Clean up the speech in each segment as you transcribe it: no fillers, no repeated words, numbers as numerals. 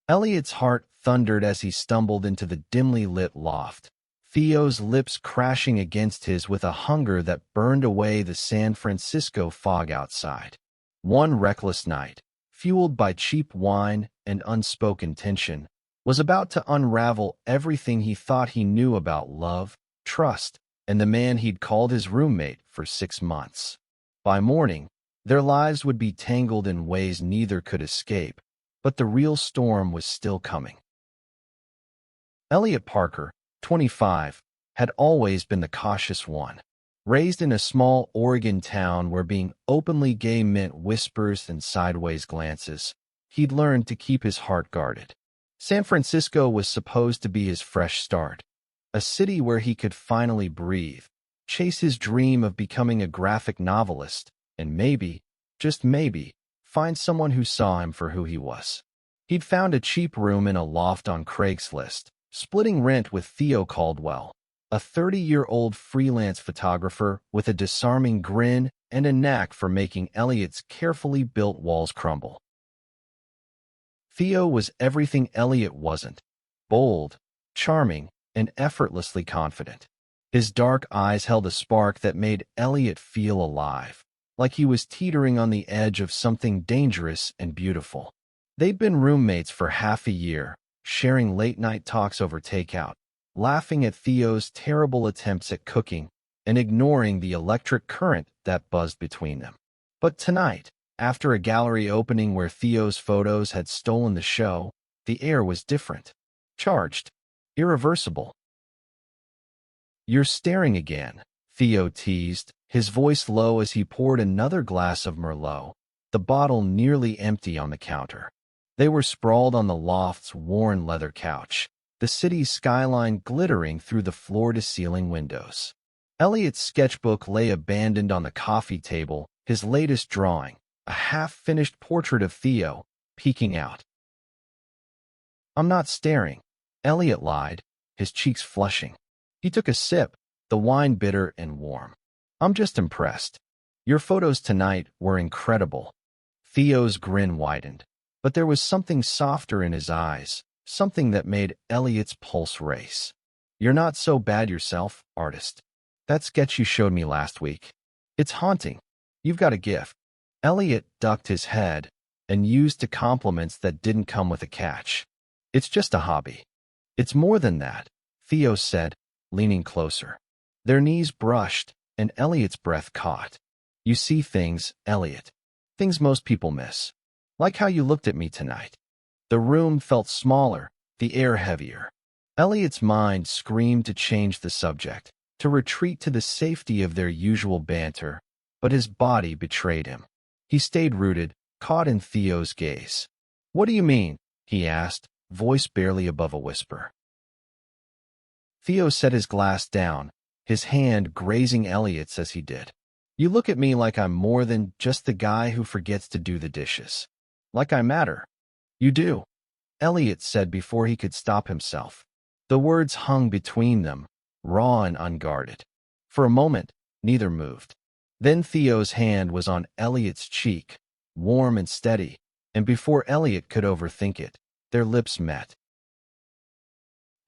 Elliot's heart thundered as he stumbled into the dimly lit loft, Theo's lips crashing against his with a hunger that burned away the San Francisco fog outside. One reckless night, fueled by cheap wine and unspoken tension, was about to unravel everything he thought he knew about love, trust, and the man he'd called his roommate for 6 months. By morning, their lives would be tangled in ways neither could escape, but the real storm was still coming. Elliot Parker, 25, had always been the cautious one. Raised in a small Oregon town where being openly gay meant whispers and sideways glances, he'd learned to keep his heart guarded. San Francisco was supposed to be his fresh start, a city where he could finally breathe, chase his dream of becoming a graphic novelist, and maybe, just maybe, find someone who saw him for who he was. He'd found a cheap room in a loft on Craigslist, splitting rent with Theo Caldwell, a 30-year-old freelance photographer with a disarming grin and a knack for making Elliot's carefully built walls crumble. Theo was everything Elliot wasn't: bold, charming, and effortlessly confident. His dark eyes held a spark that made Elliot feel alive, like he was teetering on the edge of something dangerous and beautiful. They'd been roommates for half a year, sharing late-night talks over takeout, laughing at Theo's terrible attempts at cooking, and ignoring the electric current that buzzed between them. But tonight, after a gallery opening where Theo's photos had stolen the show, the air was different. Charged. Irreversible. "You're staring again," Theo teased, his voice low as he poured another glass of Merlot, the bottle nearly empty on the counter. They were sprawled on the loft's worn leather couch, the city's skyline glittering through the floor-to-ceiling windows. Elliot's sketchbook lay abandoned on the coffee table, his latest drawing, a half-finished portrait of Theo, peeking out. "I'm not staring," Elliot lied, his cheeks flushing. He took a sip, the wine bitter and warm. "I'm just impressed. Your photos tonight were incredible." Theo's grin widened, but there was something softer in his eyes, something that made Elliot's pulse race. "You're not so bad yourself, artist. That sketch you showed me last week. It's haunting. You've got a gift." Elliot ducked his head and used to compliments that didn't come with a catch. "It's just a hobby." "It's more than that," Theo said, leaning closer. Their knees brushed, and Elliot's breath caught. "You see things, Elliot. Things most people miss. Like how you looked at me tonight." The room felt smaller, the air heavier. Elliot's mind screamed to change the subject, to retreat to the safety of their usual banter, but his body betrayed him. He stayed rooted, caught in Theo's gaze. "What do you mean?" he asked, voice barely above a whisper. Theo set his glass down, his hand grazing Elliot's as he did. "You look at me like I'm more than just the guy who forgets to do the dishes. Like I matter." "You do," Elliot said before he could stop himself. The words hung between them, raw and unguarded. For a moment, neither moved. Then Theo's hand was on Elliot's cheek, warm and steady, and before Elliot could overthink it, their lips met.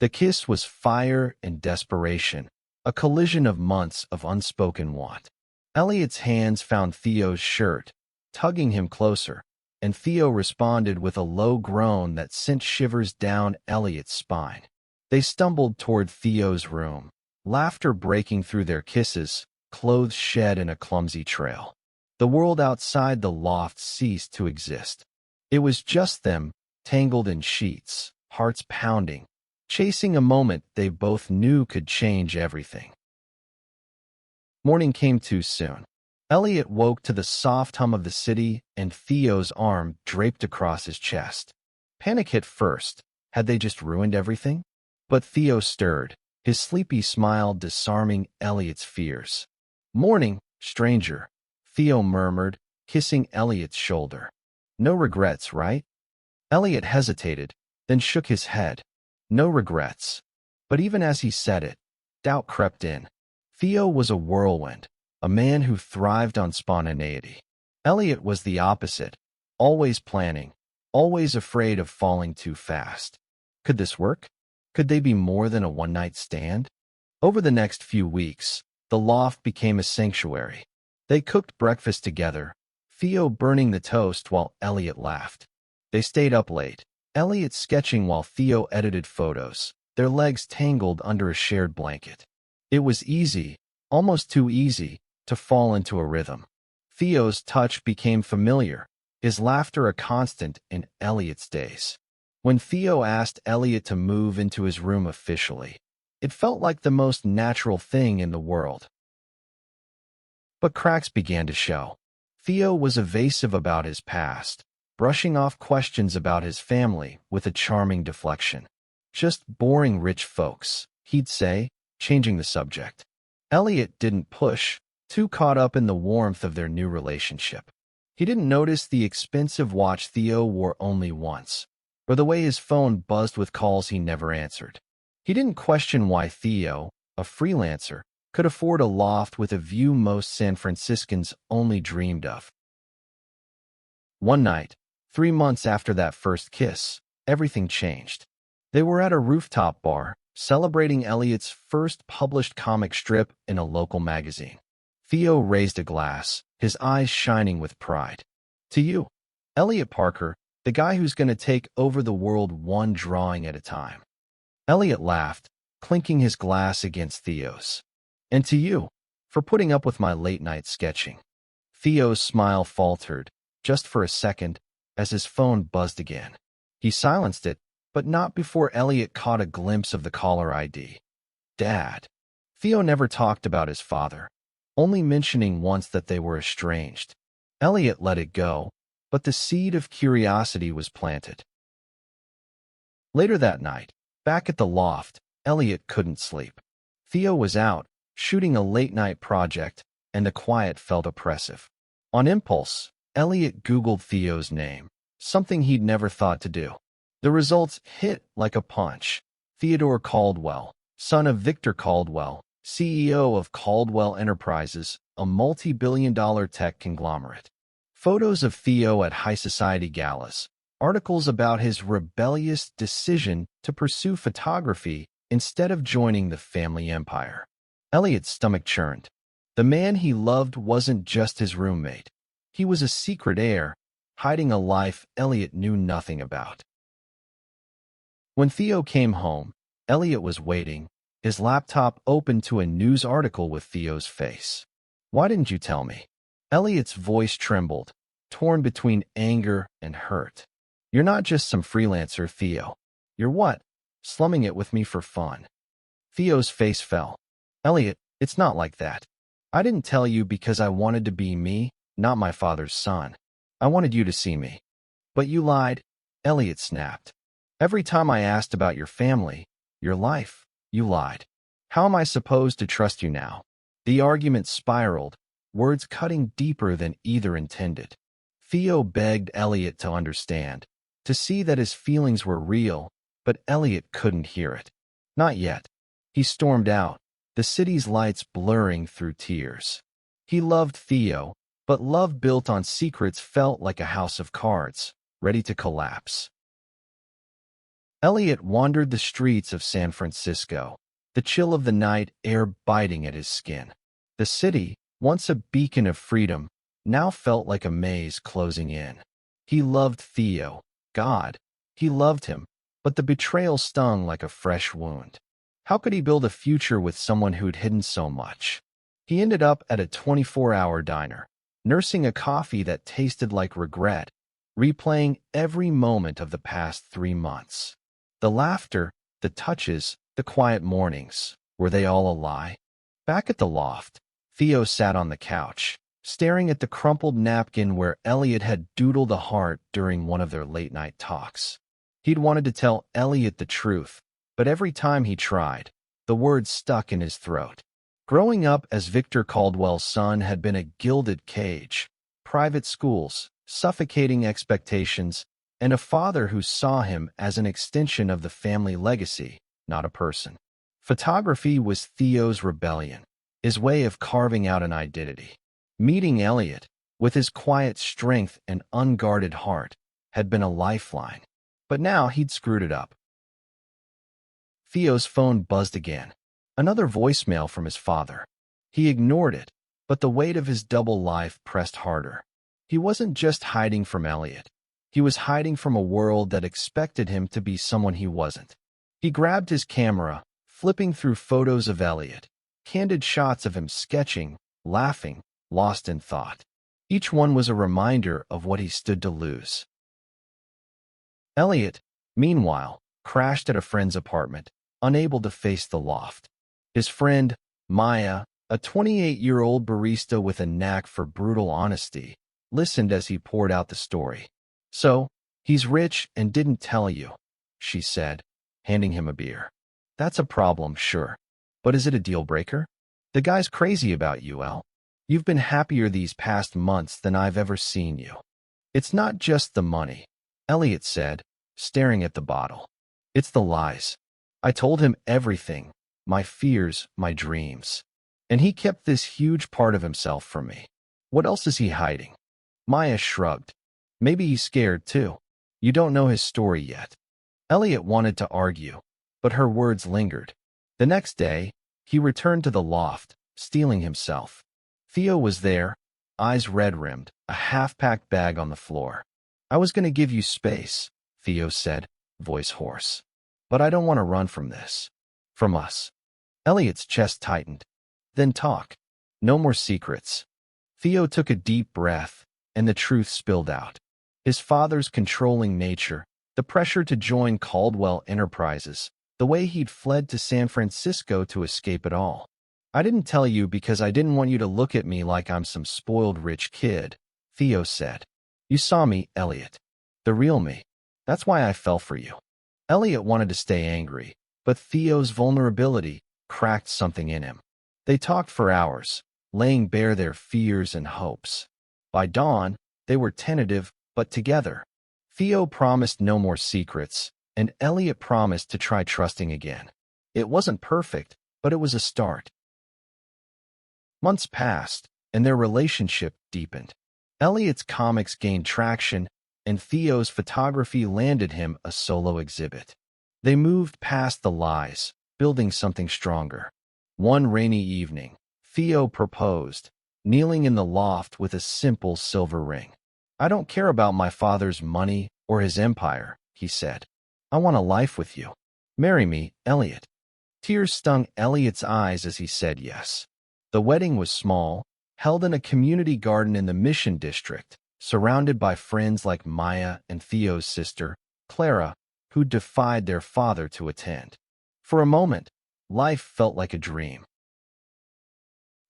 The kiss was fire and desperation, a collision of months of unspoken want. Elliot's hands found Theo's shirt, tugging him closer, and Theo responded with a low groan that sent shivers down Elliot's spine. They stumbled toward Theo's room, laughter breaking through their kisses, clothes shed in a clumsy trail. The world outside the loft ceased to exist. It was just them, tangled in sheets, hearts pounding, chasing a moment they both knew could change everything. Morning came too soon. Elliot woke to the soft hum of the city and Theo's arm draped across his chest. Panic hit first. Had they just ruined everything? But Theo stirred, his sleepy smile disarming Elliot's fears. "Morning, stranger," Theo murmured, kissing Elliot's shoulder. "No regrets, right?" Elliot hesitated, then shook his head. No regrets. But even as he said it, doubt crept in. Theo was a whirlwind, a man who thrived on spontaneity. Elliot was the opposite, always planning, always afraid of falling too fast. Could this work? Could they be more than a one-night stand? Over the next few weeks, the loft became a sanctuary. They cooked breakfast together, Theo burning the toast while Elliot laughed. They stayed up late, Elliot sketching while Theo edited photos, their legs tangled under a shared blanket. It was easy, almost too easy, to fall into a rhythm. Theo's touch became familiar, his laughter a constant in Elliot's days. When Theo asked Elliot to move into his room officially, it felt like the most natural thing in the world. But cracks began to show. Theo was evasive about his past, brushing off questions about his family with a charming deflection. Just boring rich folks, he'd say, changing the subject. Elliot didn't push, too caught up in the warmth of their new relationship. He didn't notice the expensive watch Theo wore only once, or the way his phone buzzed with calls he never answered. He didn't question why Theo, a freelancer, could afford a loft with a view most San Franciscans only dreamed of. One night, 3 months after that first kiss, everything changed. They were at a rooftop bar, celebrating Elliot's first published comic strip in a local magazine. Theo raised a glass, his eyes shining with pride. To you, Elliot Parker, the guy who's going to take over the world one drawing at a time. Elliot laughed, clinking his glass against Theo's. And to you, for putting up with my late-night sketching. Theo's smile faltered, just for a second, as his phone buzzed again. He silenced it, but not before Elliot caught a glimpse of the caller ID. Dad. Theo never talked about his father, only mentioning once that they were estranged. Elliot let it go, but the seed of curiosity was planted. Later that night, back at the loft, Elliot couldn't sleep. Theo was out, shooting a late-night project, and the quiet felt oppressive. On impulse, Elliot Googled Theo's name, something he'd never thought to do. The results hit like a punch. Theodore Caldwell, son of Victor Caldwell, CEO of Caldwell Enterprises, a multi-billion-dollar tech conglomerate. Photos of Theo at high society galas, articles about his rebellious decision to pursue photography instead of joining the family empire. Elliot's stomach churned. The man he loved wasn't just his roommate. He was a secret heir, hiding a life Elliot knew nothing about. When Theo came home, Elliot was waiting, his laptop open to a news article with Theo's face. Why didn't you tell me? Elliot's voice trembled, torn between anger and hurt. You're not just some freelancer, Theo. You're what? Slumming it with me for fun. Theo's face fell. Elliot, it's not like that. I didn't tell you because I wanted to be me, not my father's son. I wanted you to see me. But you lied, Elliot snapped. Every time I asked about your family, your life, you lied. How am I supposed to trust you now? The argument spiraled, words cutting deeper than either intended. Theo begged Elliot to understand, to see that his feelings were real, but Elliot couldn't hear it. Not yet. He stormed out, the city's lights blurring through tears. He loved Theo, but love built on secrets felt like a house of cards, ready to collapse. Elliot wandered the streets of San Francisco, the chill of the night air biting at his skin. The city, once a beacon of freedom, now felt like a maze closing in. He loved Theo, God. He loved him, but the betrayal stung like a fresh wound. How could he build a future with someone who'd hidden so much? He ended up at a 24-hour diner, nursing a coffee that tasted like regret, replaying every moment of the past 3 months. The laughter, the touches, the quiet mornings, were they all a lie? Back at the loft, Theo sat on the couch, staring at the crumpled napkin where Elliot had doodled a heart during one of their late-night talks. He'd wanted to tell Elliot the truth, but every time he tried, the words stuck in his throat. Growing up as Victor Caldwell's son had been a gilded cage, private schools, suffocating expectations, and a father who saw him as an extension of the family legacy, not a person. Photography was Theo's rebellion, his way of carving out an identity. Meeting Elliot, with his quiet strength and unguarded heart, had been a lifeline. But now he'd screwed it up. Theo's phone buzzed again. Another voicemail from his father. He ignored it, but the weight of his double life pressed harder. He wasn't just hiding from Elliot. He was hiding from a world that expected him to be someone he wasn't. He grabbed his camera, flipping through photos of Elliot, candid shots of him sketching, laughing, lost in thought. Each one was a reminder of what he stood to lose. Elliot, meanwhile, crashed at a friend's apartment, unable to face the loft. His friend, Maya, a 28-year-old barista with a knack for brutal honesty, listened as he poured out the story. "So, he's rich and didn't tell you," she said, handing him a beer. "That's a problem, sure. But is it a deal breaker? The guy's crazy about you, El. You've been happier these past months than I've ever seen you." "It's not just the money," Elliot said, staring at the bottle. "It's the lies. I told him everything, my fears, my dreams. And he kept this huge part of himself from me. What else is he hiding?" Maya shrugged. "Maybe he's scared, too. You don't know his story yet." Elliot wanted to argue, but her words lingered. The next day, he returned to the loft, steeling himself. Theo was there, eyes red-rimmed, a half-packed bag on the floor. "I was going to give you space," Theo said, voice hoarse. "But I don't want to run from this. From us." Elliot's chest tightened. "Then talk. No more secrets." Theo took a deep breath, and the truth spilled out. His father's controlling nature, the pressure to join Caldwell Enterprises, the way he'd fled to San Francisco to escape it all. "I didn't tell you because I didn't want you to look at me like I'm some spoiled rich kid," Theo said. "You saw me, Elliot. The real me. That's why I fell for you." Elliot wanted to stay angry, but Theo's vulnerability cracked something in him. They talked for hours, laying bare their fears and hopes. By dawn, they were tentative, but together. Theo promised no more secrets, and Elliot promised to try trusting again. It wasn't perfect, but it was a start. Months passed, and their relationship deepened. Elliot's comics gained traction, and Theo's photography landed him a solo exhibit. They moved past the lies, building something stronger. One rainy evening, Theo proposed, kneeling in the loft with a simple silver ring. "I don't care about my father's money or his empire," he said. "I want a life with you. Marry me, Elliot." Tears stung Elliot's eyes as he said yes. The wedding was small, held in a community garden in the Mission District, surrounded by friends like Maya and Theo's sister, Clara, who defied their father to attend. For a moment, life felt like a dream.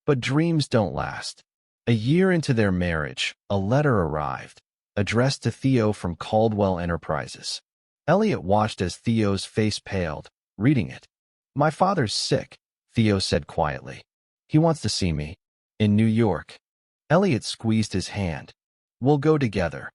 But dreams don't last. A year into their marriage, a letter arrived, addressed to Theo from Caldwell Enterprises. Elliot watched as Theo's face paled, reading it. "My father's sick," Theo said quietly. "He wants to see me. In New York." Elliot squeezed his hand. "We'll go together."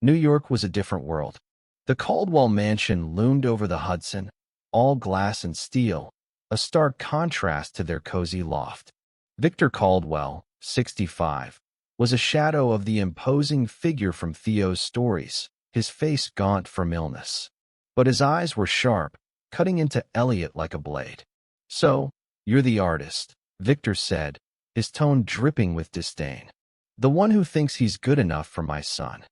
New York was a different world. The Caldwell mansion loomed over the Hudson, all glass and steel, a stark contrast to their cozy loft. Victor Caldwell, 65, was a shadow of the imposing figure from Theo's stories, his face gaunt from illness. But his eyes were sharp, cutting into Elliot like a blade. "So, you're the artist," Victor said, his tone dripping with disdain. "The one who thinks he's good enough for my son."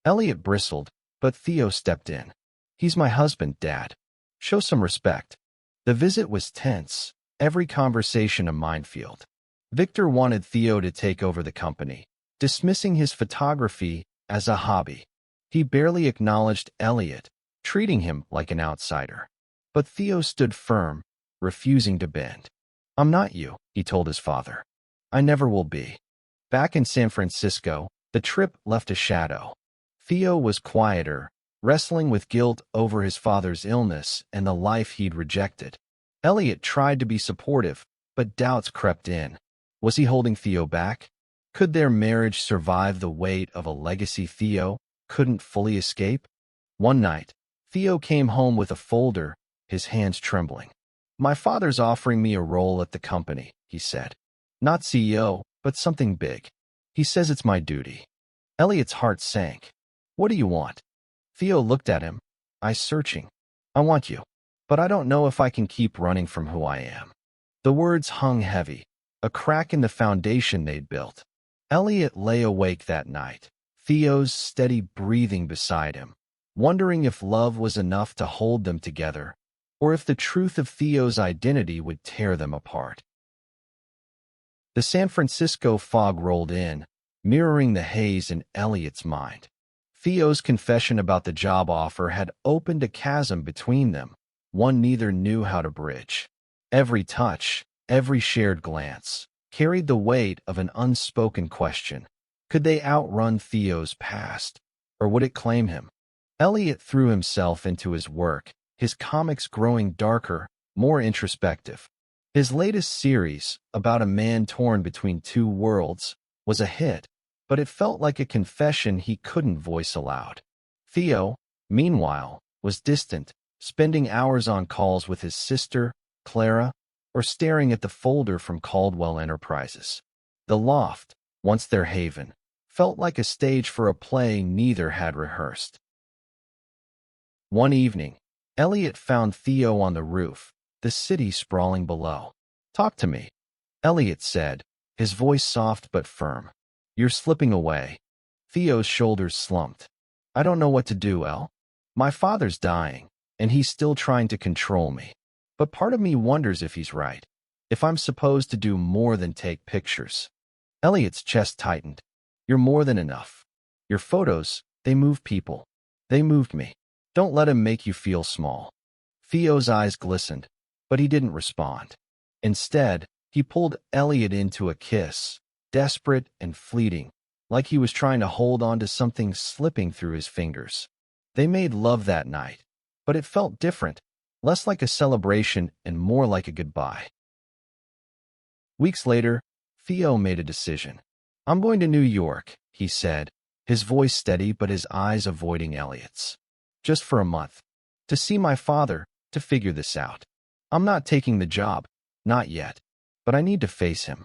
Elliot bristled, but Theo stepped in. "He's my husband, Dad. Show some respect." The visit was tense, every conversation a minefield. Victor wanted Theo to take over the company, dismissing his photography as a hobby. He barely acknowledged Elliot, treating him like an outsider. But Theo stood firm, refusing to bend. "I'm not you," he told his father. "I never will be." Back in San Francisco, the trip left a shadow. Theo was quieter, wrestling with guilt over his father's illness and the life he'd rejected. Elliot tried to be supportive, but doubts crept in. Was he holding Theo back? Could their marriage survive the weight of a legacy Theo couldn't fully escape? One night, Theo came home with a folder, his hands trembling. "My father's offering me a role at the company," he said. "Not CEO, but something big. He says it's my duty." Elliot's heart sank. "What do you want?" Theo looked at him, eyes searching. I want you, but I don't know if I can keep running from who I am. The words hung heavy, a crack in the foundation they'd built. Elliot lay awake that night, Theo's steady breathing beside him, wondering if love was enough to hold them together, or if the truth of Theo's identity would tear them apart. The San Francisco fog rolled in, mirroring the haze in Elliot's mind. Theo's confession about the job offer had opened a chasm between them, one neither knew how to bridge. Every touch, every shared glance, carried the weight of an unspoken question. Could they outrun Theo's past, or would it claim him? Elliot threw himself into his work, his comics growing darker, more introspective. His latest series, about a man torn between two worlds, was a hit, but it felt like a confession he couldn't voice aloud. Theo, meanwhile, was distant, spending hours on calls with his sister, Clara, or staring at the folder from Caldwell Enterprises. The loft, once their haven, felt like a stage for a play neither had rehearsed. One evening, Elliot found Theo on the roof, the city sprawling below. Talk to me, Elliot said, his voice soft but firm. You're slipping away. Theo's shoulders slumped. I don't know what to do, El. My father's dying, and he's still trying to control me. But part of me wonders if he's right, if I'm supposed to do more than take pictures. Elliot's chest tightened. You're more than enough. Your photos, they move people. They moved me. Don't let him make you feel small. Theo's eyes glistened, but he didn't respond. Instead, he pulled Elliot into a kiss, desperate and fleeting, like he was trying to hold on to something slipping through his fingers. They made love that night, but it felt different, less like a celebration and more like a goodbye. Weeks later, Theo made a decision. I'm going to New York, he said, his voice steady but his eyes avoiding Elliot's. Just for a month. To see my father, to figure this out. I'm not taking the job, not yet, but I need to face him.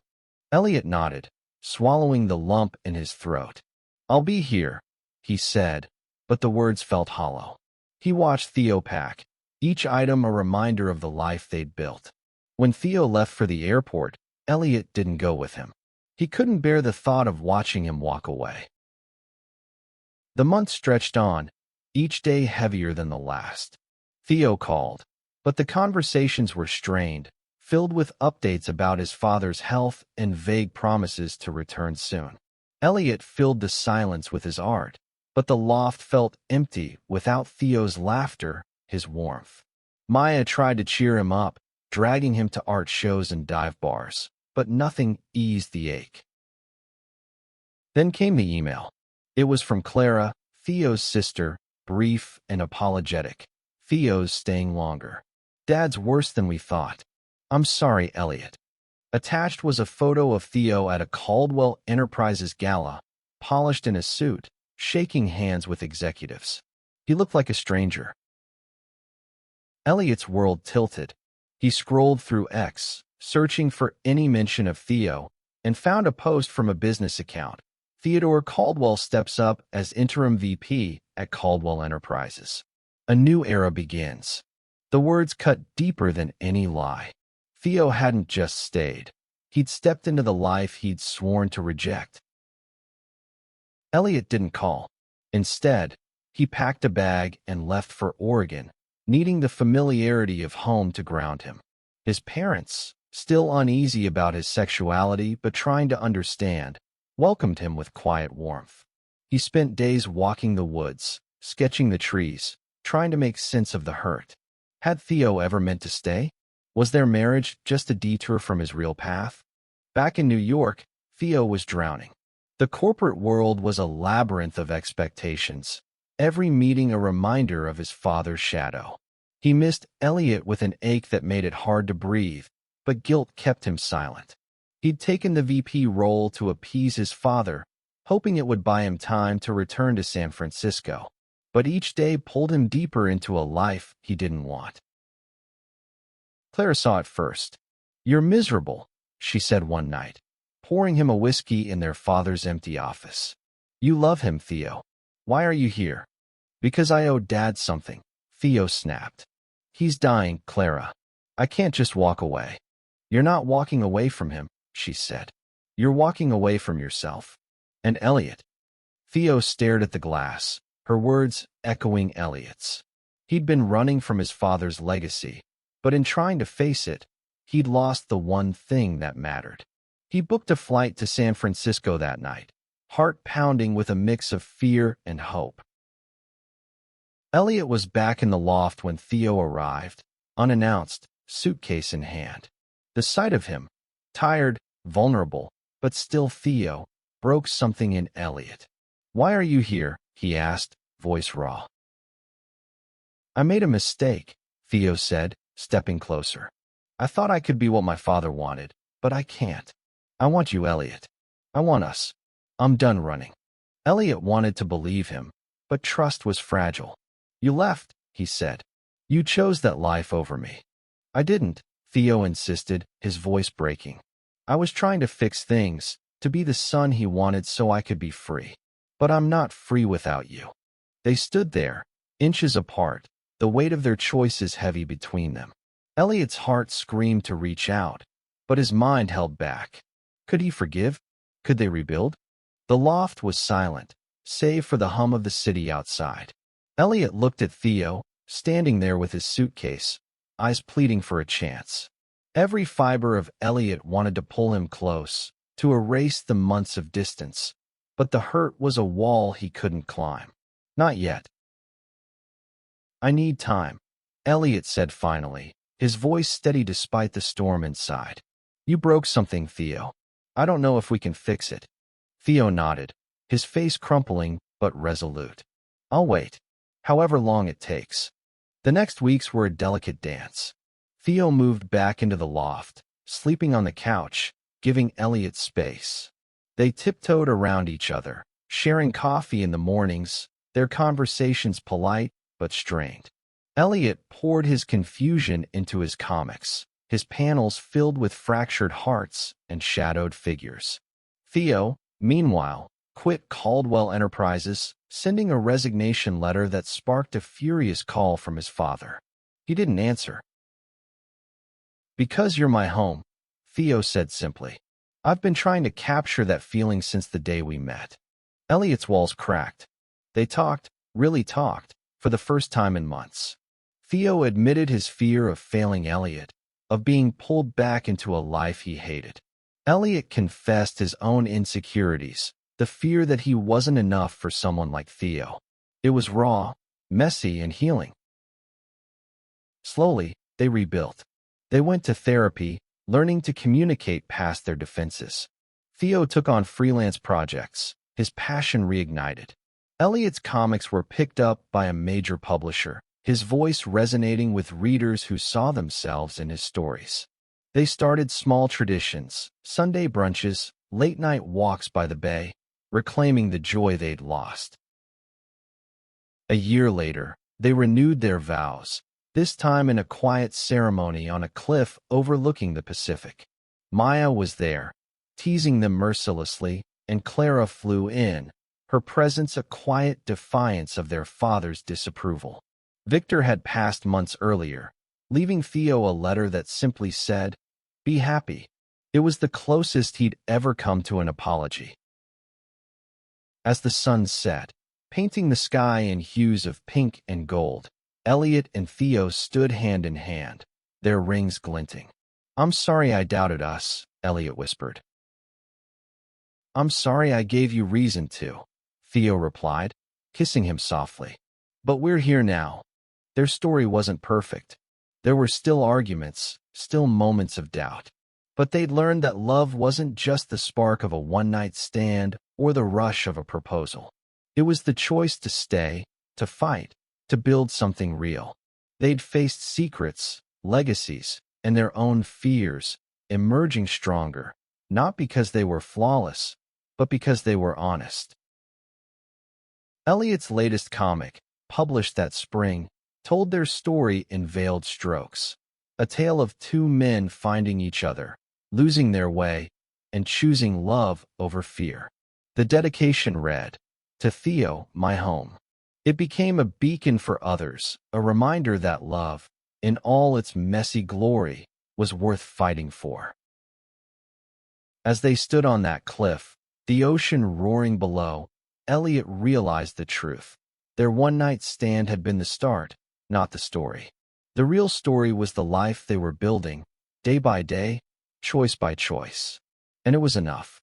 Elliot nodded, swallowing the lump in his throat. I'll be here, he said, but the words felt hollow. He watched Theo pack, each item a reminder of the life they'd built. When Theo left for the airport, Elliot didn't go with him. He couldn't bear the thought of watching him walk away. The months stretched on, each day heavier than the last. Theo called, but the conversations were strained, filled with updates about his father's health and vague promises to return soon. Elliot filled the silence with his art, but the loft felt empty without Theo's laughter, his warmth. Maya tried to cheer him up, dragging him to art shows and dive bars, but nothing eased the ache. Then came the email. It was from Clara, Theo's sister, brief and apologetic. Theo's staying longer. Dad's worse than we thought. I'm sorry, Elliot. Attached was a photo of Theo at a Caldwell Enterprises gala, polished in a suit, shaking hands with executives. He looked like a stranger. Elliot's world tilted. He scrolled through X, searching for any mention of Theo, and found a post from a business account. Theodore Caldwell steps up as interim VP at Caldwell Enterprises. A new era begins. The words cut deeper than any lie. Theo hadn't just stayed. He'd stepped into the life he'd sworn to reject. Elliot didn't call. Instead, he packed a bag and left for Oregon, needing the familiarity of home to ground him. His parents, still uneasy about his sexuality but trying to understand, welcomed him with quiet warmth. He spent days walking the woods, sketching the trees, trying to make sense of the hurt. Had Theo ever meant to stay? Was their marriage just a detour from his real path? Back in New York, Theo was drowning. The corporate world was a labyrinth of expectations, every meeting a reminder of his father's shadow. He missed Elliot with an ache that made it hard to breathe, but guilt kept him silent. He'd taken the VP role to appease his father, hoping it would buy him time to return to San Francisco. But each day pulled him deeper into a life he didn't want. Clara saw it first. You're miserable, she said one night, pouring him a whiskey in their father's empty office. You love him, Theo. Why are you here? Because I owe Dad something, Theo snapped. He's dying, Clara. I can't just walk away. You're not walking away from him, she said. You're walking away from yourself. And Elliot. Theo stared at the glass, her words echoing Elliot's. He'd been running from his father's legacy, but in trying to face it, he'd lost the one thing that mattered. He booked a flight to San Francisco that night, heart pounding with a mix of fear and hope. Elliot was back in the loft when Theo arrived, unannounced, suitcase in hand. The sight of him, tired, vulnerable, but still Theo, broke something in Elliot. "Why are you here?" he asked, voice raw. "I made a mistake," Theo said, stepping closer. "I thought I could be what my father wanted, but I can't. I want you, Elliot. I want us. I'm done running." Elliot wanted to believe him, but trust was fragile. "You left," he said. "You chose that life over me." "I didn't," Theo insisted, his voice breaking. "I was trying to fix things, to be the son he wanted so I could be free. But I'm not free without you." They stood there, inches apart, the weight of their choices heavy between them. Elliot's heart screamed to reach out, but his mind held back. Could he forgive? Could they rebuild? The loft was silent, save for the hum of the city outside. Elliot looked at Theo, standing there with his suitcase, eyes pleading for a chance. Every fiber of Elliot wanted to pull him close, to erase the months of distance, but the hurt was a wall he couldn't climb. Not yet. "I need time," Elliot said finally, his voice steady despite the storm inside. "You broke something, Theo. I don't know if we can fix it." Theo nodded, his face crumpling but resolute. "I'll wait, however long it takes." The next weeks were a delicate dance. Theo moved back into the loft, sleeping on the couch, giving Elliot space. They tiptoed around each other, sharing coffee in the mornings, their conversations polite but strained. Elliot poured his confusion into his comics, his panels filled with fractured hearts and shadowed figures. Theo, meanwhile, quit Caldwell Enterprises, sending a resignation letter that sparked a furious call from his father. He didn't answer. "Because you're my home," Theo said simply. "I've been trying to capture that feeling since the day we met." Elliot's walls cracked. They talked, really talked, for the first time in months. Theo admitted his fear of failing Elliot, of being pulled back into a life he hated. Elliot confessed his own insecurities, the fear that he wasn't enough for someone like Theo. It was raw, messy, and healing. Slowly, they rebuilt. They went to therapy, learning to communicate past their defenses. Theo took on freelance projects, his passion reignited. Elliot's comics were picked up by a major publisher, his voice resonating with readers who saw themselves in his stories. They started small traditions, Sunday brunches, late-night walks by the bay, reclaiming the joy they'd lost. A year later, they renewed their vows, this time in a quiet ceremony on a cliff overlooking the Pacific. Maya was there, teasing them mercilessly, and Clara flew in, her presence a quiet defiance of their father's disapproval. Victor had passed months earlier, leaving Theo a letter that simply said, "Be happy." It was the closest he'd ever come to an apology. As the sun set, painting the sky in hues of pink and gold, Elliot and Theo stood hand in hand, their rings glinting. "I'm sorry I doubted us," Elliot whispered. "I'm sorry I gave you reason to," Theo replied, kissing him softly. "But we're here now." Their story wasn't perfect. There were still arguments, still moments of doubt. But they'd learned that love wasn't just the spark of a one-night stand or the rush of a proposal. It was the choice to stay, to fight, to build something real. They'd faced secrets, legacies, and their own fears, emerging stronger, not because they were flawless, but because they were honest. Elliot's latest comic, published that spring, told their story in veiled strokes. A tale of two men finding each other, losing their way, and choosing love over fear. The dedication read, "To Theo, my home." It became a beacon for others, a reminder that love, in all its messy glory, was worth fighting for. As they stood on that cliff, the ocean roaring below, Elliot realized the truth. Their one-night stand had been the start, not the story. The real story was the life they were building, day by day, choice by choice. And it was enough.